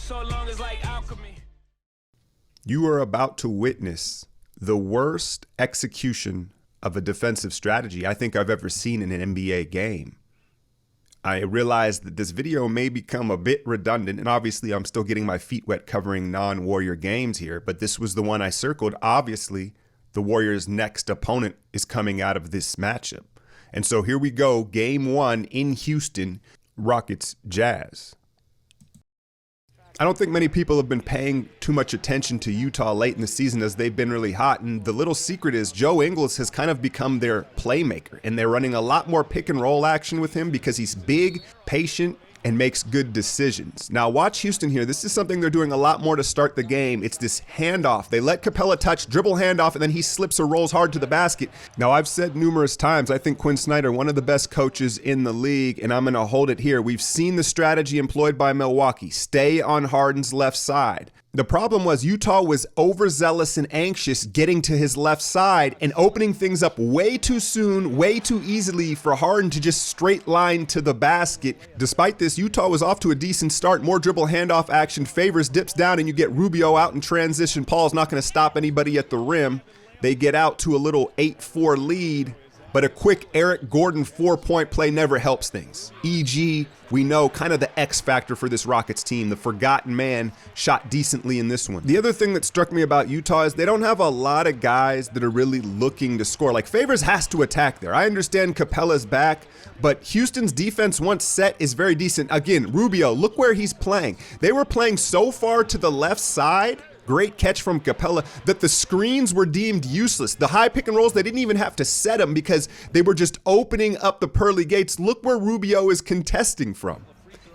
so long is like alchemy. You are about to witness the worst execution of a defensive strategy I think I've ever seen in an NBA game. I realize that this video may become a bit redundant, and obviously I'm still getting my feet wet covering non-Warrior games here, but this was the one I circled. Obviously, the Warriors' next opponent is coming out of this matchup. And so here we go, game one in Houston, Rockets Jazz. I don't think many people have been paying too much attention to Utah late in the season as they've been really hot. And the little secret is Joe Ingles has kind of become their playmaker, and they're running a lot more pick and roll action with him because he's big, patient, and makes good decisions. Now watch Houston here. This is something they're doing a lot more to start the game. It's this handoff. They let Capella touch, dribble handoff, and then he slips or rolls hard to the basket. Now I've said numerous times, I think Quinn Snyder, one of the best coaches in the league, and I'm gonna hold it here. We've seen the strategy employed by Milwaukee. Stay on Harden's left side. The problem was Utah was overzealous and anxious getting to his left side and opening things up way too soon, way too easily for Harden to just straight line to the basket. Despite this, Utah was off to a decent start. More dribble handoff action. Favors dips down and you get Rubio out in transition. Paul's not going to stop anybody at the rim. They get out to a little 8-4 lead. But a quick Eric Gordon 4-point play never helps things. E.g., we know kind of the X factor for this Rockets team. The forgotten man shot decently in this one. The other thing that struck me about Utah is they don't have a lot of guys that are really looking to score. Like Favors has to attack there. I understand Capella's back, but Houston's defense once set is very decent. Again, Rubio, look where he's playing. They were playing so far to the left side, great catch from Capella, that the screens were deemed useless. The high pick and rolls, they didn't even have to set them because they were just opening up the pearly gates. Look where Rubio is contesting from.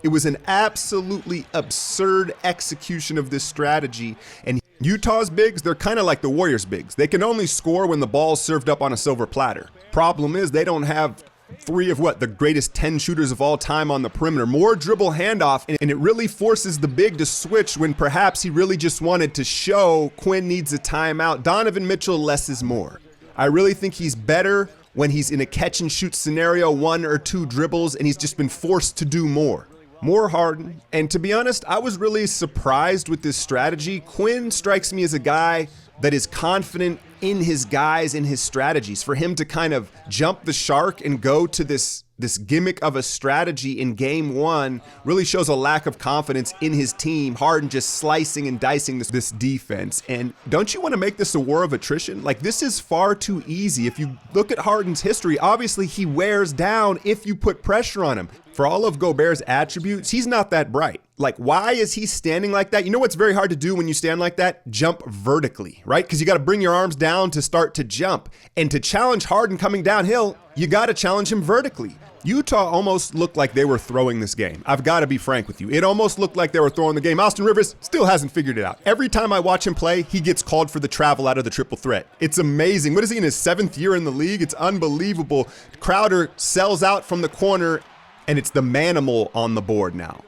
It was an absolutely absurd execution of this strategy. And Utah's bigs, they're kind of like the Warriors' bigs. They can only score when the ball's served up on a silver platter. Problem is they don't have three of the greatest 10 shooters of all time on the perimeter. More dribble handoff, and it really forces the big to switch when perhaps he really just wanted to show Quinn needs a timeout. Donovan Mitchell, less is more. I really think he's better when he's in a catch and shoot scenario, 1 or 2 dribbles, and he's just been forced to do more. More Harden. And to be honest, I was really surprised with this strategy. Quinn strikes me as a guy that is confident in his guys, in his strategies. For him to kind of jump the shark and go to this gimmick of a strategy in game one really shows a lack of confidence in his team. Harden just slicing and dicing this defense. And don't you want to make this a war of attrition? Like, this is far too easy. If you look at Harden's history, obviously he wears down if you put pressure on him. For all of Gobert's attributes, he's not that bright. Like, why is he standing like that? You know what's very hard to do when you stand like that? Jump vertically, right? Because you got to bring your arms down to start to jump. And to challenge Harden coming downhill, you got to challenge him vertically. Utah almost looked like they were throwing this game. I've got to be frank with you. It almost looked like they were throwing the game. Austin Rivers still hasn't figured it out. Every time I watch him play, he gets called for the travel out of the triple threat. It's amazing. What is he in his 7th year in the league? It's unbelievable. Crowder sells out from the corner, and it's the manimal on the board now.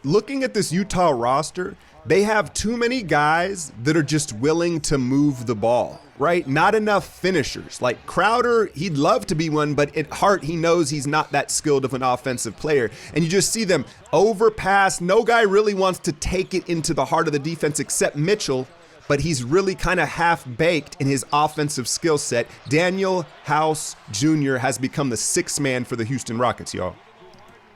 Looking at this Utah roster, they have too many guys that are just willing to move the ball, right? Not enough finishers. Like Crowder, he'd love to be one, but at heart, he knows he's not that skilled of an offensive player. And you just see them overpass. No guy really wants to take it into the heart of the defense except Mitchell, but he's really kind of half-baked in his offensive skill set. Daniel House Jr. has become the 6th man for the Houston Rockets, y'all.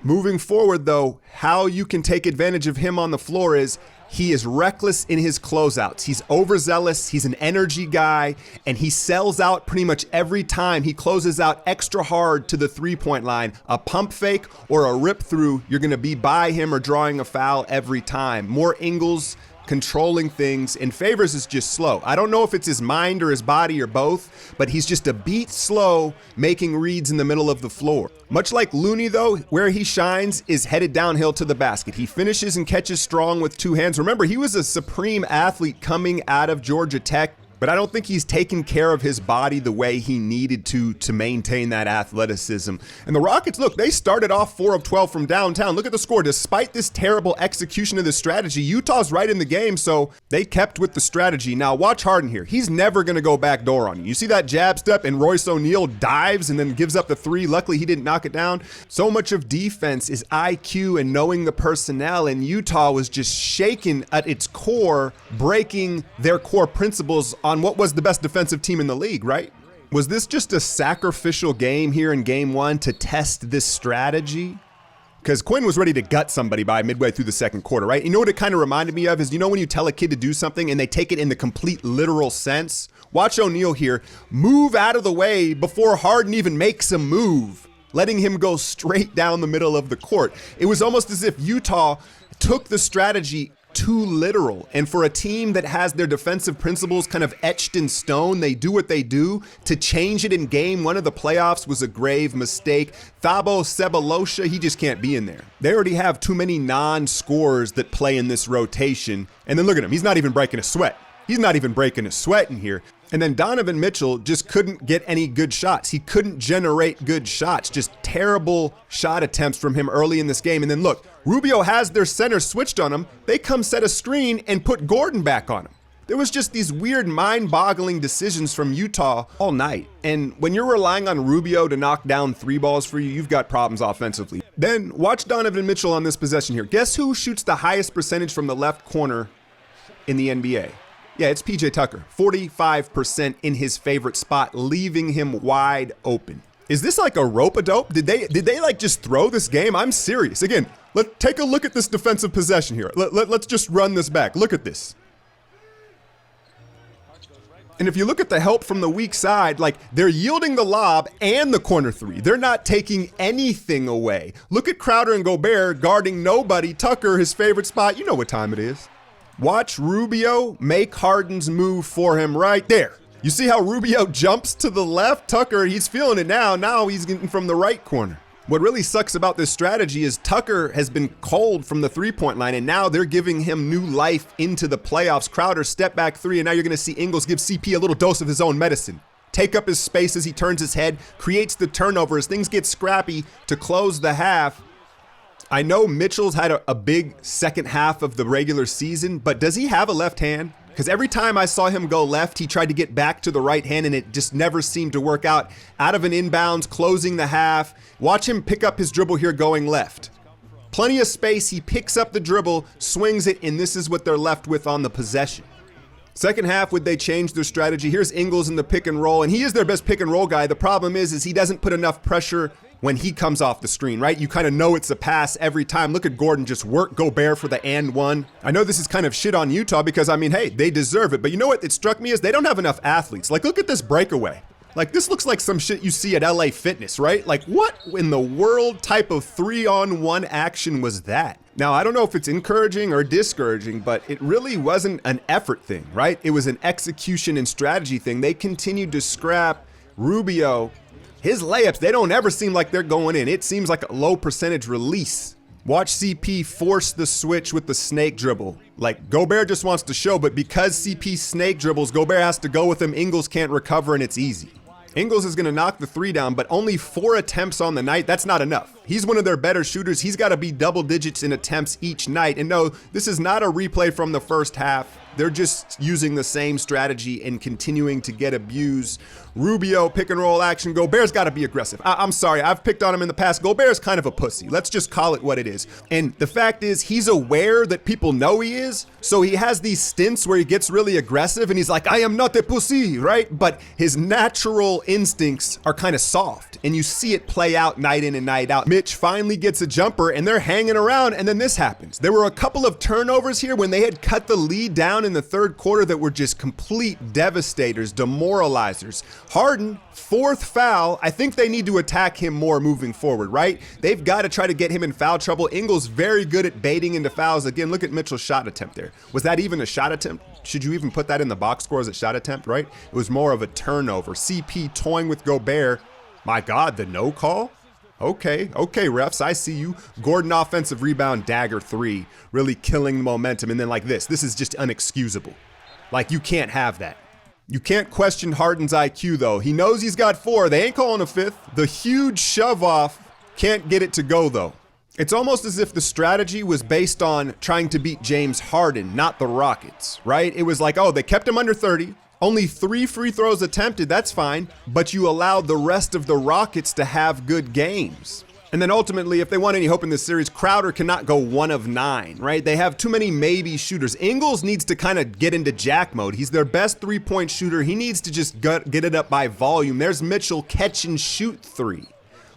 Moving forward, though, how you can take advantage of him on the floor is he is reckless in his closeouts. He's overzealous, he's an energy guy, and he sells out pretty much every time he closes out extra hard to the three-point line. A pump fake or a rip through, you're gonna be by him or drawing a foul every time. More Ingles controlling things, and Favors is just slow. I don't know if it's his mind or his body or both, but he's just a beat slow, making reads in the middle of the floor. Much like Looney, though, where he shines is headed downhill to the basket. He finishes and catches strong with 2 hands. Remember, he was a supreme athlete coming out of Georgia Tech. but I don't think he's taken care of his body the way he needed to maintain that athleticism. And the Rockets, look, they started off 4 of 12 from downtown. Look at the score. Despite this terrible execution of the strategy, Utah's right in the game, so they kept with the strategy. Now watch Harden here. He's never going to go backdoor on you. You see that jab step, and Royce O'Neal dives and then gives up the 3. Luckily, he didn't knock it down. So much of defense is IQ and knowing the personnel, and Utah was just shaken at its core, breaking their core principles on what was the best defensive team in the league, right? Was this just a sacrificial game here in game 1 to test this strategy? Because Quinn was ready to gut somebody by midway through the second quarter, right? You know what it kind of reminded me of is, you know when you tell a kid to do something and they take it in the complete literal sense? Watch O'Neal here move out of the way before Harden even makes a move, letting him go straight down the middle of the court. It was almost as if Utah took the strategy too literal. And for a team that has their defensive principles kind of etched in stone, they do what they do. To change it in game 1 of the playoffs was a grave mistake. Thabo Sebalosha, he just can't be in there. They already have too many non-scorers that play in this rotation. And then look at him. He's not even breaking a sweat. He's not even breaking a sweat in here. And then Donovan Mitchell just couldn't get any good shots. He couldn't generate good shots, just terrible shot attempts from him early in this game. And then look, Rubio has their center switched on him. They come set a screen and put Gordon back on him. There was just these weird mind-boggling decisions from Utah all night. And when you're relying on Rubio to knock down 3 balls for you, you've got problems offensively. Then watch Donovan Mitchell on this possession here. Guess who shoots the highest percentage from the left corner in the NBA? Yeah, it's PJ Tucker, 45% in his favorite spot, leaving him wide open. Is this like a rope-a-dope? Did they like just throw this game? I'm serious. Again, let's take a look at this defensive possession here. Let's just run this back. Look at this. And if you look at the help from the weak side, like they're yielding the lob and the corner 3. They're not taking anything away. Look at Crowder and Gobert guarding nobody. Tucker, his favorite spot. You know what time it is. Watch Rubio make Harden's move for him right there. You see how Rubio jumps to the left? Tucker, he's feeling it now. Now he's getting from the right corner. What really sucks about this strategy is Tucker has been cold from the 3-point line, and now they're giving him new life into the playoffs. Crowder step back 3, and now you're going to see Ingles give CP a little dose of his own medicine. Take up his space as he turns his head, creates the turnover as things get scrappy to close the half. I know Mitchell's had a big second half of the regular season, but does he have a left hand? Because every time I saw him go left, he tried to get back to the right hand, and it just never seemed to work out. Out of an inbounds, closing the half. Watch him pick up his dribble here going left. Plenty of space. He picks up the dribble, swings it, and this is what they're left with on the possession. Second half, would they change their strategy? Here's Ingles in the pick and roll, and he is their best pick and roll guy. The problem is he doesn't put enough pressure when he comes off the screen, right? You kind of know it's a pass every time. Look at Gordon just work Gobert for the and 1. I know this is kind of shit on Utah because, I mean, hey, they deserve it. But you know what it struck me is they don't have enough athletes. Like, look at this breakaway. Like, this looks like some shit you see at LA Fitness, right? Like, what in the world type of 3-on-1 action was that? Now, I don't know if it's encouraging or discouraging, but it really wasn't an effort thing, right? It was an execution and strategy thing. They continued to scrap Rubio. His layups, they don't ever seem like they're going in. It seems like a low percentage release. Watch CP force the switch with the snake dribble. Like, Gobert just wants to show, but because CP snake dribbles, Gobert has to go with him. Ingles can't recover, and it's easy. Ingles is going to knock the 3 down, but only 4 attempts on the night. That's not enough. He's one of their better shooters. He's got to be double digits in attempts each night. And no, this is not a replay from the first half. They're just using the same strategy and continuing to get abused. Rubio, pick and roll action. Gobert's got to be aggressive. I'm sorry, I've picked on him in the past. Gobert's kind of a pussy. Let's just call it what it is. And the fact is, he's aware that people know he is. So he has these stints where he gets really aggressive and he's like, I am not a pussy, right? But his natural instincts are kind of soft. And you see it play out night in and night out. Mitch finally gets a jumper and they're hanging around, and then this happens. There were a couple of turnovers here when they had cut the lead down in the third quarter that were just complete devastators, demoralizers. Harden, 4th foul. I think they need to attack him more moving forward, right? They've got to try to get him in foul trouble. Ingles very good at baiting into fouls. Again, look at Mitchell's shot attempt there. Was that even a shot attempt? Should you even put that in the box score as a shot attempt, right? It was more of a turnover. CP toying with Gobert. My God, the no call? Okay, refs, I see you. Gordon offensive rebound, dagger 3, really killing the momentum. And then like this is just unexcusable. Like, you can't have that. You can't question Harden's IQ, though. He knows he's got 4. They ain't calling a 5th. The huge shove off can't get it to go, though. It's almost as if the strategy was based on trying to beat James Harden, not the Rockets, right? It was like, oh, they kept him under 30. Only 3 free throws attempted, that's fine. But you allowed the rest of the Rockets to have good games. And then ultimately, if they want any hope in this series, Crowder cannot go 1 of 9, right? They have too many maybe shooters. Ingles needs to kind of get into Jack mode. He's their best 3-point shooter. He needs to just get it up by volume. There's Mitchell catch and shoot 3.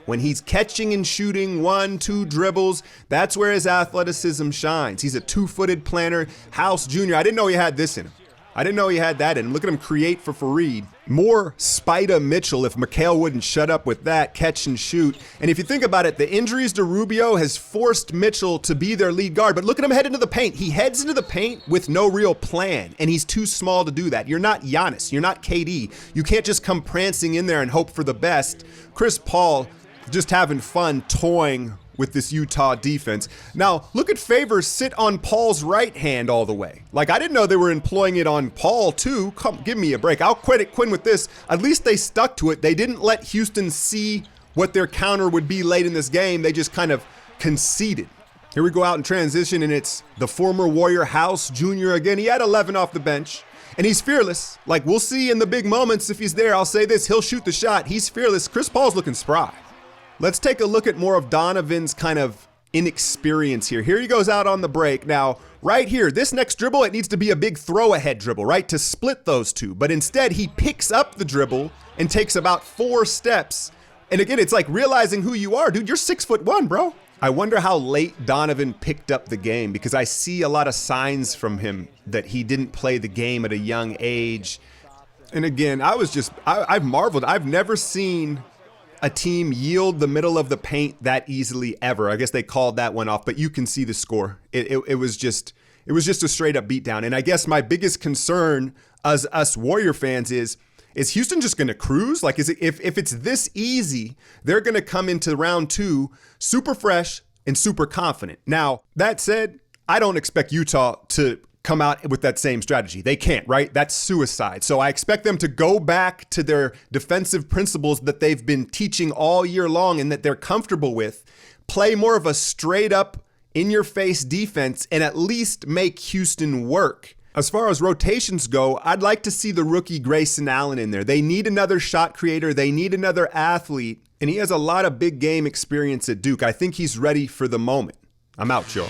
When he's catching and shooting 1, 2 dribbles, that's where his athleticism shines. He's a 2-footed planner. House Jr., I didn't know he had this in him. I didn't know he had that in him. Look at him create for Fareed. More Spida Mitchell if Mikal wouldn't shut up with that catch and shoot. And if you think about it, the injuries to Rubio has forced Mitchell to be their lead guard. But look at him head into the paint. He heads into the paint with no real plan, and he's too small to do that. You're not Giannis. You're not KD. You can't just come prancing in there and hope for the best. Chris Paul just having fun toying with this Utah defense. Now, look at Favors sit on Paul's right hand all the way. Like, I didn't know they were employing it on Paul, too. Come, give me a break. I'll credit Quinn with this. At least they stuck to it. They didn't let Houston see what their counter would be late in this game. They just kind of conceded. Here we go out in transition, and it's the former Warrior House Jr. again. He had 11 off the bench, and he's fearless. Like, we'll see in the big moments if he's there. I'll say this, he'll shoot the shot. He's fearless. Chris Paul's looking spry. Let's take a look at more of Donovan's kind of inexperience here. Here he goes out on the break. Now, right here, this next dribble, it needs to be a big throw-ahead dribble, right, to split those two. But instead, he picks up the dribble and takes about 4 steps. And again, it's like realizing who you are. Dude, you're 6'1", bro. I wonder how late Donovan picked up the game, because I see a lot of signs from him that he didn't play the game at a young age. And again, I've marveled. I've never seen a team yield the middle of the paint that easily ever. I guess they called that one off, but you can see the score. It was just a straight up beatdown. And I guess my biggest concern as us Warrior fans is Houston just going to cruise? Like, if it's this easy, they're going to come into round 2 super fresh and super confident. Now, that said, I don't expect Utah to come out with that same strategy. They can't, right? That's suicide. So I expect them to go back to their defensive principles that they've been teaching all year long and that they're comfortable with, play more of a straight up in your face defense, and at least make Houston work. As far as rotations go, I'd like to see the rookie Grayson Allen in there. They need another shot creator. They need another athlete, and he has a lot of big game experience at Duke. I think he's ready for the moment. I'm out, y'all.